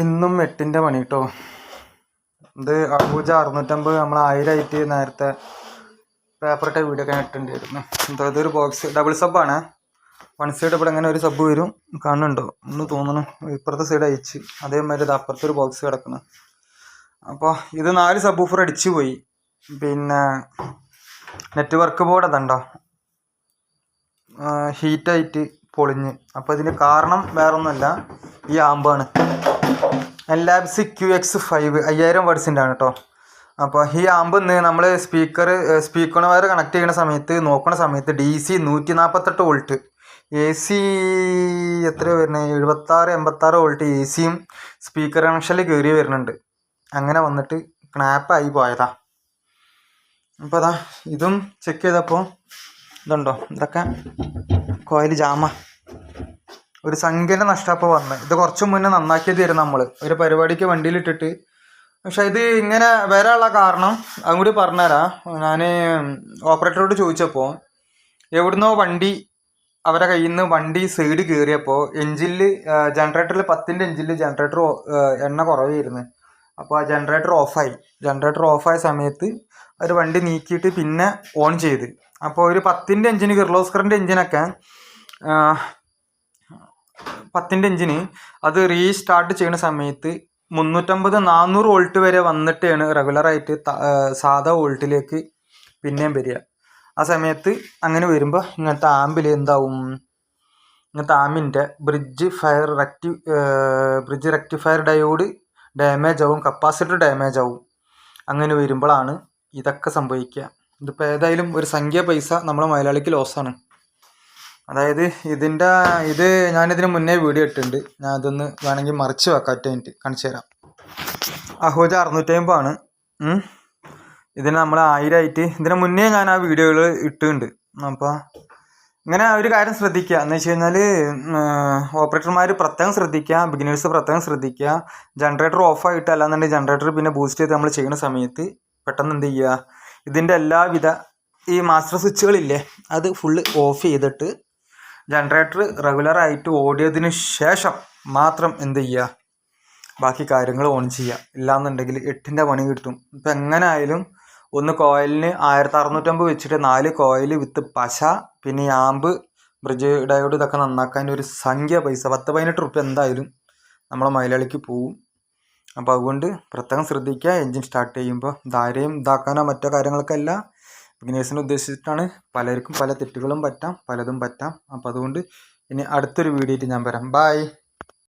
ഇന്നും 8ന്റെ പണി കേട്ടോ. ഇത് അബൂജ 650 നമ്മൾ 1000 ആയിട്ട് നേരത്തെ പേപ്പറിട്ട വീഡിയോ ഒക്കെ ഇട്ടുണ്ടായിരുന്നു. എന്താ ഇതൊരു ബോക്സ് ഡബിൾ സബ്ബാണ്. വൺ സൈഡ് ഇവിടെ ഇങ്ങനെ ഒരു സബ്ബ് വരും, കാണുന്നുണ്ടോ ഒന്ന് തോന്നണം. ഇപ്പുറത്തെ സൈഡ് അയച്ച് അതേമാതിരി ഇത് അപ്പുറത്തൊരു ബോക്സ് കിടക്കണം. അപ്പോൾ ഇത് 4 സബ് ഊഫർ അടിച്ചു പോയി. പിന്നെ നെറ്റ്വർക്ക് ബോർഡ് അതുണ്ടോ ഹീറ്റായിട്ട് പൊളിഞ്ഞ്. അപ്പോൾ ഇതിന് കാരണം വേറൊന്നുമല്ല, ഈ ആമ്പാണ്. ലാബ്സ് QX5 5000 വേർഡ്സിൻ്റെ ആണ് കേട്ടോ. അപ്പോൾ ഈ ആമ്പ് നമ്മൾ സ്പീക്കർ വയർ കണക്ട് ചെയ്യുന്ന സമയത്ത് നോക്കുന്ന സമയത്ത് DC 148 വോൾട്ട്, AC എത്രയോ വരുന്നത് 76-86 വോൾട്ട് AC സ്പീക്കർ കണക്ഷനിൽ കയറി വരുന്നുണ്ട്. അങ്ങനെ വന്നിട്ട് ക്നാപ്പായി പോയതാ. അപ്പോൾ അതാ ഇതും ചെക്ക് ചെയ്തപ്പോൾ ഇതുണ്ടോ, ഇതൊക്കെ കോയിൽ ജാമ, ഒരു സംഖ്യൻ്റെ നഷ്ടപ്പോൾ വന്നത്. ഇത് കുറച്ച് മുന്നേ നന്നാക്കിയതായിരുന്നു നമ്മൾ ഒരു പരിപാടിക്ക് വണ്ടിയിലിട്ടിട്ട്. പക്ഷെ ഇത് ഇങ്ങനെ വരാനുള്ള കാരണം അതും കൂടി പറഞ്ഞുതരാം. ഞാൻ ഓപ്പറേറ്ററോട് ചോദിച്ചപ്പോൾ എവിടുന്നോ വണ്ടി അവരെ കയ്യിൽ നിന്ന് വണ്ടി സൈഡ് കയറിയപ്പോൾ എഞ്ചിനിൽ ജനറേറ്ററിൽ 10ൻ്റെ എഞ്ചിനിൽ ജനറേറ്റർ എണ്ണ കുറവായിരുന്നു. അപ്പോൾ ആ ജനറേറ്റർ ഓഫായ സമയത്ത് ഒരു വണ്ടി നീക്കിയിട്ട് പിന്നെ ഓൺ ചെയ്ത്. അപ്പോൾ ഒരു 10ൻ്റെ എഞ്ചിന് കിർലോസ്കറിൻ്റെ എഞ്ചിനൊക്കെ 10ൻ്റെ എഞ്ചിന് അത് റീസ്റ്റാർട്ട് ചെയ്യുന്ന സമയത്ത് 350-400 വോൾട്ട് വരെ വന്നിട്ടാണ് റെഗുലറായിട്ട് സാധാ വോൾട്ടിലേക്ക് പിന്നെയും വരിക. ആ സമയത്ത് അങ്ങനെ വരുമ്പോൾ ഇങ്ങനത്തെ ആമ്പിൽ എന്താവും, ഇങ്ങനത്തെ ആമ്പിൻ്റെ ബ്രിഡ്ജ് റെക്ടിഫയർ ഡയോഡ് ഡാമേജ് ആവും, കപ്പാസിറ്റർ ഡാമേജ് ആവും. അങ്ങനെ വരുമ്പോഴാണ് ഇതൊക്കെ സംഭവിക്കുക. ഇതിപ്പോൾ ഏതായാലും ഒരു സംഖ്യ പൈസ നമ്മുടെ മലയാളിക്ക് ലോസാണ്. അതായത് ഇത് ഞാനിതിന് മുന്നേ വീഡിയോ ഇട്ടിട്ടുണ്ട്. ഞാൻ അതൊന്ന് വേണമെങ്കിൽ മറിച്ച് വെക്കാം, ഒറ്റ കാണിച്ചു തരാം. അഹൂജ 650 ആണ്. ഇതിന് നമ്മൾ 1000 ആയിട്ട് ഇതിന് മുന്നേ ഞാൻ ആ വീഡിയോകൾ ഇട്ടിട്ടുണ്ട്. അപ്പോൾ ഇങ്ങനെ ഒരു കാര്യം ശ്രദ്ധിക്കുക എന്ന് വെച്ച് കഴിഞ്ഞാൽ ഓപ്പറേറ്റർമാർ പ്രത്യേകം ശ്രദ്ധിക്കുക, ബിഗിനേഴ്സ് പ്രത്യേകം ശ്രദ്ധിക്കുക. ജനറേറ്റർ ഓഫായിട്ട് അല്ലാന്നുണ്ടെങ്കിൽ ജനറേറ്റർ പിന്നെ ബൂസ്റ്റ് ചെയ്ത് നമ്മൾ ചെയ്യുന്ന സമയത്ത് പെട്ടെന്ന് എന്ത് ചെയ്യുക, ഇതിൻ്റെ എല്ലാവിധ ഈ മാസ്റ്റർ സ്വിച്ചുകളില്ലേ അത് ഫുള്ള് ഓഫ് ചെയ്തിട്ട് ജനറേറ്റർ റെഗുലറായിട്ട് ഓടിയതിന് ശേഷം മാത്രം എന്ത് ചെയ്യുക, ബാക്കി കാര്യങ്ങൾ ഓൺ ചെയ്യുക. ഇല്ലാന്നുണ്ടെങ്കിൽ 8ൻ്റെ പണി കിട്ടും. ഇപ്പം എങ്ങനെ ആയാലും ഒന്ന് കോയിലിന് 1650 വെച്ചിട്ട് 4 കോയിൽ വിത്ത് പശ, പിന്നെ ഈ ആമ്പ്, ബ്രിഡ്ജ് ഡയോഡ് ഇതൊക്കെ നന്നാക്കാൻ ഒരു സംഖ്യ പൈസ 10-18 റുപ്യ എന്തായാലും നമ്മളെ മലയാളിക്ക് പോവും. അപ്പോൾ അതുകൊണ്ട് പ്രത്യേകം ശ്രദ്ധിക്കുക. എൻജിൻ സ്റ്റാർട്ട് ചെയ്യുമ്പോൾ ധാരയും ഇതാക്കാനോ മറ്റോ കാര്യങ്ങൾക്കല്ല, ബിഗിനേഴ്സിനെ ഉദ്ദേശിച്ചിട്ടാണ്. പലർക്കും പല തെറ്റുകളും പറ്റാം, പലതും പറ്റാം. അപ്പോൾ അതുകൊണ്ട് ഇനി അടുത്തൊരു വീഡിയോ ആയിട്ട് ഞാൻ വരാം. ബൈ.